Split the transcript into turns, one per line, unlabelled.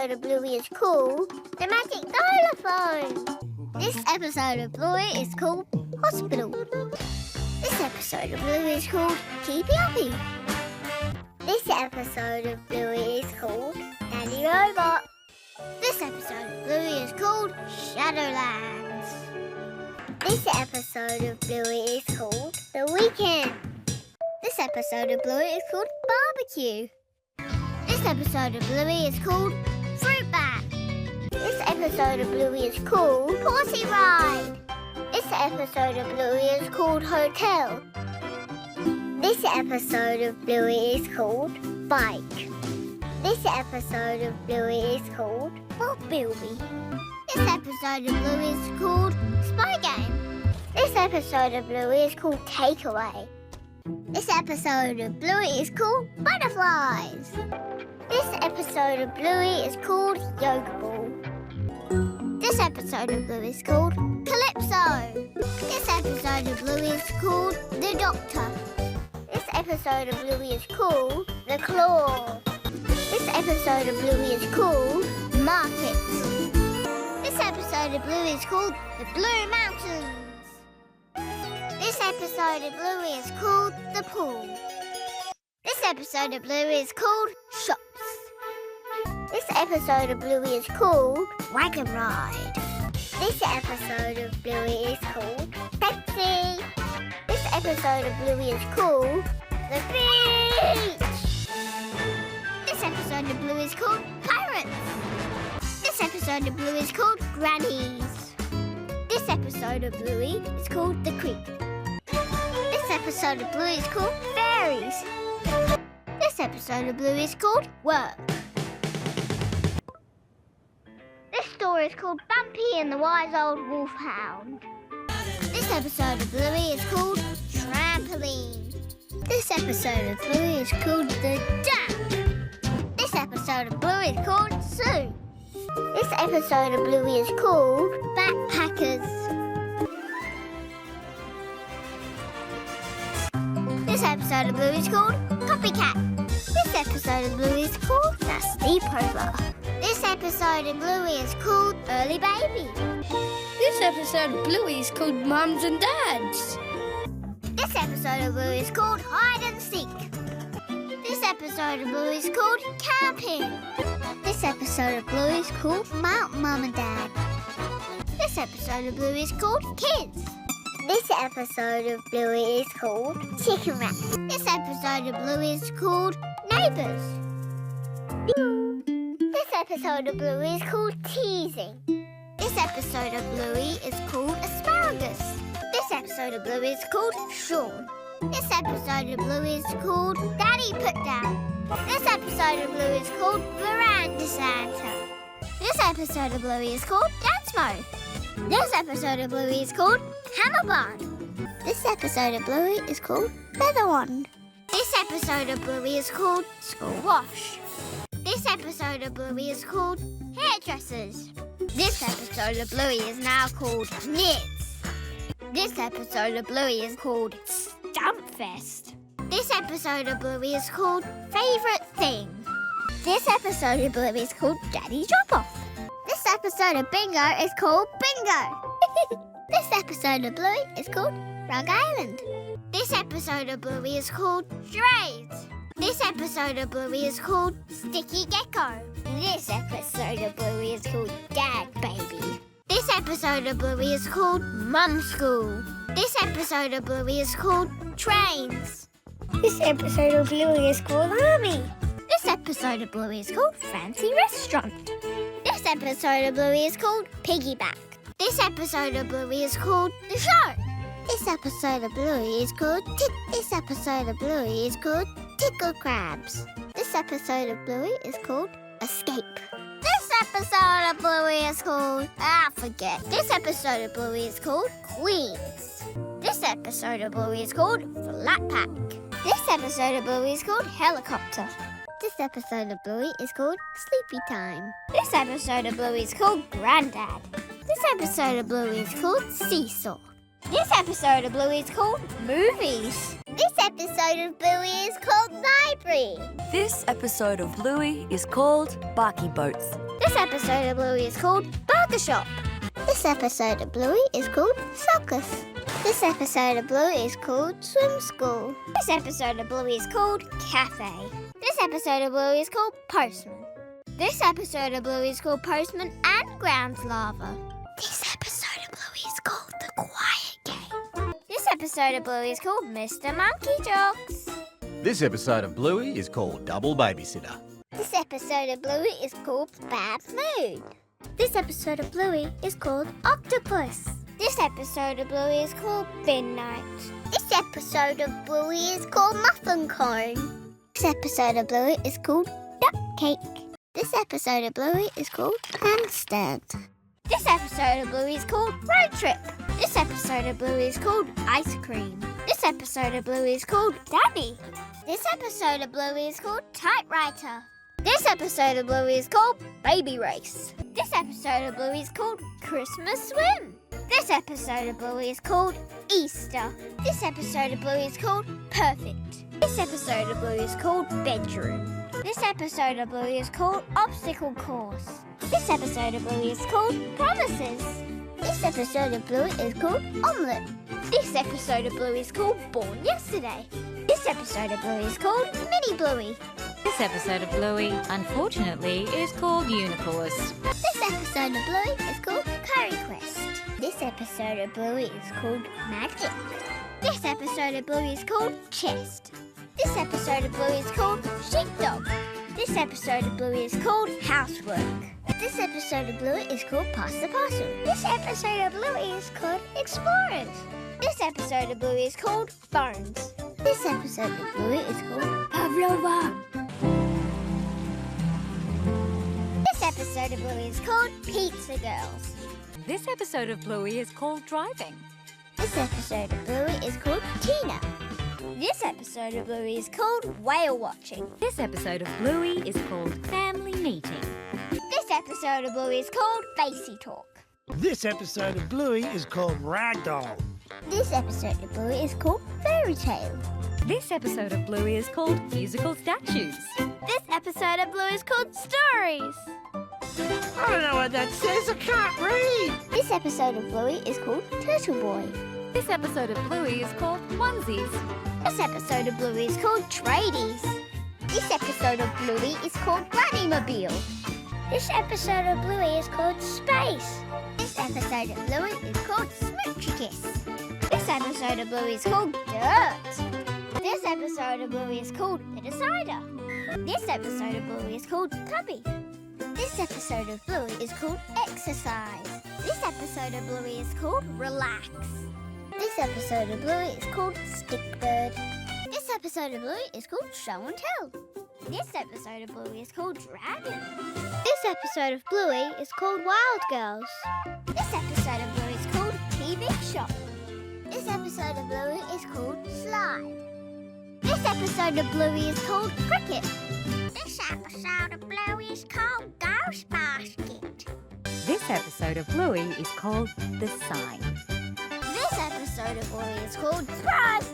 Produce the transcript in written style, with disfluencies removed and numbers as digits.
episode of Bluey is called The Magic Xylophone. This episode of Bluey is called Hospital. This episode of Bluey is called Keepy Uppy. This episode of Bluey is called Daddy Robot. This episode of Bluey is called Shadowlands. This episode of Bluey is called The Weekend. This episode of Bluey is called Barbecue. This episode of Bluey is called Fruit Bat. This episode of Bluey is called Horsey Ride. This episode of Bluey is called Hotel. This episode of Bluey is called Bike. This episode of Bluey is called Bilby. This episode of Bluey is called Spy Game. This episode of Bluey is called Takeaway. This episode of Bluey is called Butterflies. This episode of Bluey is called Yoga Ball. This episode of Bluey is called Calypso. This episode of Bluey is called The Doctor. This episode of Bluey is called The Claw. This episode of Bluey is called Market. This episode of Bluey is called The Blue Mountains. This episode of Bluey is called The Pool. This episode of Bluey is called Shops. This episode of Bluey is called Wagon Ride. This episode of Bluey is called Pepsi. This episode of Bluey is called The Beach. This episode of Bluey is called Pirates. This episode of Bluey is called Grannies. This episode of Bluey is called The Creek. This episode of Bluey is called Fairies. This episode of Bluey is called Work. This story is called Bumpy and the Wise Old Wolfhound. This episode of Bluey is called Trampoline. This episode of Bluey is called The Duck. This episode of Bluey is called Sue. This episode of Bluey is called Backpackers. This episode of Bluey is called Copycat. This episode of Bluey is called The Sleepover. This episode of Bluey is called Early Baby.
This episode of Bluey is called Mums and Dads.
This episode of Bluey is called Hide and Seek. This episode of Bluey is called Camping. This episode of Bluey is called Mount Mum and Dad. This episode of Bluey is called Kids. This episode of Bluey is called Chicken Rap. This episode of Bluey is called Neighbours. This episode of Bluey is called Teasing. This episode of Bluey is called Asparagus. This episode of Bluey is called Sean. This episode of Bluey is called Daddy Put Down. This episode of Bluey is called Veranda Santa. This episode of Bluey is called Dance Mode. This episode of Bluey is called Hammerbond. This episode of Bluey is called Feather Wand. This episode of Bluey is called School Wash. This episode of Bluey is called Hairdressers. This episode of Bluey is now called Knits. This episode of Bluey is called Stumpfest. This episode of Bluey is called Favourite Thing. This episode of Bluey is called Daddy Drop-Off. This episode of Bingo is called Bingo. This episode of Bluey is called Rug Island. This episode of Bluey is called Charades. This episode of Bluey is called Sticky Gecko. This episode of Bluey is called Dad Baby. This episode of Bluey is called Mum School. This episode of Bluey is called Trains. This episode of Bluey is called Army. This episode of Bluey is called Fancy Restaurant. This episode of Bluey is called Piggyback. This episode of Bluey is called The Show. This episode of Bluey is called This episode of Bluey is called Tickle Crabs. This episode of Bluey is called Escape. This episode of Bluey is called forget. This episode of Bluey is called Queens. This episode of Bluey is called Flat Pack. This episode of Bluey is called Helicopter. This episode of Bluey is called Sleepy Time. This episode of Bluey is called Grandad. This episode of Bluey is called Seesaw. This episode of Bluey is called Movies. This episode of Bluey is called Library.
This episode of Bluey is called Barky Boats.
This episode of Bluey is called Burger Shop. This episode of Bluey is called Circus. This episode of Bluey is called Swim School. This episode of Bluey is called Cafe. This episode of Bluey is called Postman. This episode of Bluey is called Postman and Grounds Lava. This episode of Bluey is called The Quiet Game. This episode of Bluey is called Mr. Monkey Jocks.
This episode of Bluey is called Double Babysitter.
This episode of Bluey is called Bad Mood. This episode of Bluey is called Octopus. This episode of Bluey is called Midnight. This episode of Bluey is called Muffin Cone. This episode of Bluey is called Duck Cake. This episode of Bluey is called Handstand. This episode of Bluey is called Road Trip. This episode of Bluey is called Ice Cream. This episode of Bluey is called Daddy. This episode of Bluey is called Typewriter. This episode of Bluey is called Baby Race. This episode of Bluey is called Christmas Swim. This episode of Bluey is called Easter. This episode of Bluey is called Perfect. This episode of Bluey is called Bedroom. This episode of Bluey is called Obstacle Course. This episode of Bluey is called Promises. This episode of Bluey is called Omelette. This episode of Bluey is called Born Yesterday. This episode of Bluey is called Mini Bluey.
This episode of Bluey, unfortunately, is called Unicorns.
This episode of Bluey is called Curry Quest. This episode of Bluey is called Magic. This episode of Bluey is called Chest. This episode of Bluey is called Sheepdog. This episode of Bluey is called Housework. This episode of Bluey is called Pass the Parcel. This episode of Bluey is called Explorers. This episode of Bluey is called Bones. This episode of Bluey is called Pavlova. This episode of Bluey is called Pizza Girls.
This episode of Bluey is called Driving.
This episode of Bluey is called Tina. This episode of Bluey is called Whale Watching.
This episode of Bluey is called Family Meeting.
This episode of Bluey is called Facey Talk.
This episode of Bluey is called Ragdoll.
This episode of Bluey is called Fairy Tale.
This episode of Bluey is called Musical Statues.
This episode of Bluey is called Stories.
I don't know what that says. I can't read.
This episode of Bluey is called Turtle Boy.
This episode of Bluey is called Onesies.
This episode of Bluey is called Tradies. This episode of Bluey is called Runnymobile. This episode of Bluey is called Space. This episode of Bluey is called Smoochy Kiss. This episode of Bluey is called Dirt. This episode of Bluey is called The Decider. This episode of Bluey is called Tubby. This episode of Bluey is called Exercise. This episode of Bluey is called Relax. This episode of Bluey is called Stickbird. This episode of Bluey is called Show and Tell. This episode of Bluey is called Dragon. This episode of Bluey is called Wild Girls. This episode of Bluey is called TV Shop. This episode of Bluey is called Slide. This episode of Bluey is called Cricket. This episode of Bluey is called Ghost Basket.
This episode of Bluey is called The Sign.
This episode of Bluey is called Surprise